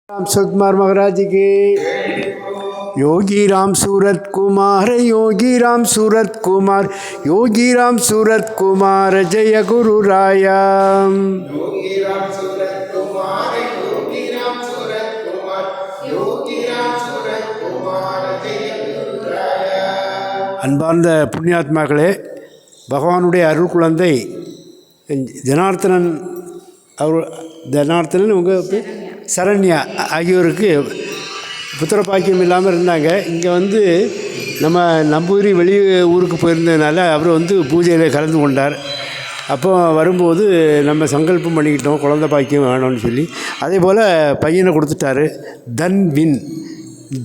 राम सतकुमार महाराज की योगी राम सूरत कुमार योगी राम सूरत कुमार योगी राम सूरत कुमार जय गुरु राया योगी राम सूरत कुमार योगी राम सूरत कुमार योगी राम सूरत कुमार जय गुरु राया அன்பார்ந்த புண்ணியாத்மாக்களே, பகவானுடைய அருள் குழந்தை ஜனார்த்தனன் உங்கள் சரண்யா ஆகியோருக்கு புத்திர பாக்கியம் இல்லாமல் இருந்தாங்க. இங்கே நம்ம நம்பூரி வெளி ஊருக்கு போயிருந்ததுனால அவர் பூஜையில் கலந்து கொண்டார். அப்போ வரும்போது நம்ம சங்கல்பம் பண்ணிக்கிட்டோம் குழந்தை பாக்கியம் வேணும்னு சொல்லி. அதே போல் பையனை கொடுத்துட்டாரு.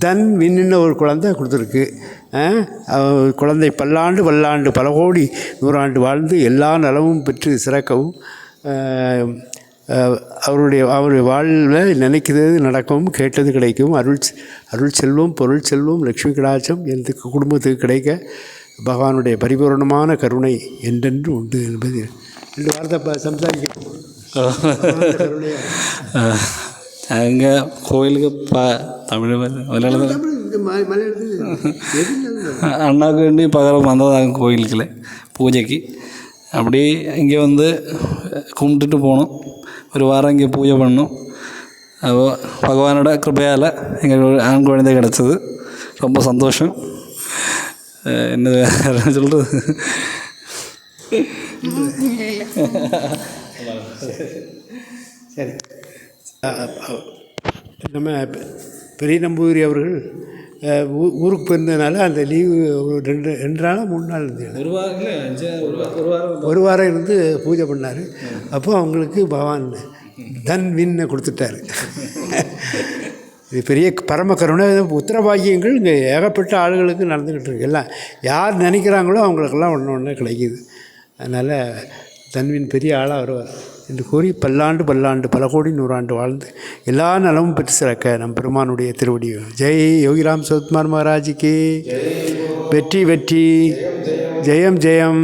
தன்வின்னு ஒரு குழந்தை கொடுத்துருக்கு. குழந்தை பல்லாண்டு பல்லாண்டு பல கோடி நூறாண்டு வாழ்ந்து எல்லா நலமும் பெற்று சிறக்கவும் அவருடைய வாழ்வில் நினைக்கிறது நடக்கும், கேட்டது கிடைக்கும், அருள் செல்வம் பொருள் செல்வம் லக்ஷ்மி கடாட்சம் எந்த குடும்பத்துக்கு கிடைக்க பகவானுடைய பரிபூர்ணமான கருணை என்றென்று உண்டு என்பது 2 வார்த்தை சம்சாரிக்க. அங்கே கோயிலுக்கு தமிழ் மலையாளத்தில் அண்ணாவுக்கு வேண்டி பகரம் வந்ததாங்க கோயிலுக்குள்ள பூஜைக்கு. அப்படி இங்கே கும்பிட்டுட்டு போனோம். ஒரு வாரம் இங்கே பூஜை பண்ணோம். அப்போ பகவானோட கிருபையால் எங்களுக்கு ஆண் குழந்தை கிடச்சிது. ரொம்ப சந்தோஷம். என்ன சொல்கிறது, சரி. நம்ம பெரிய நம்பூதிரி அவர்கள் ஊருக்கு போயிருந்ததுனால அந்த லீவு ஒரு 2 நாள் 3 நாள் ஒரு வாரம் இருந்து பூஜை பண்ணார். அப்போ அவங்களுக்கு பகவான் தன்வின்னை கொடுத்துட்டாரு. இது பெரிய பரம கருணை. உத்தரபாகியங்கள் இங்கே ஏகப்பட்ட ஆளுகளுக்கு நடந்துக்கிட்டு இருக்கு. எல்லாம் யார் நினைக்கிறாங்களோ அவங்களுக்கெல்லாம் ஒன்று கிடைக்கிது. அதனால் தன்வின் பெரிய ஆளாக வருவார் என்று கூறி பல்லாண்டு பல்லாண்டு பல கோடி நூறாண்டு வாழ்ந்து எல்லா நலமும் பெற்று சிறக்க நம் பெருமானுடைய திருவடி. ஜெய் யோகிராம் சத்குமார் மகாராஜுக்கு வெற்றி வெற்றி, ஜெயம் ஜெயம்.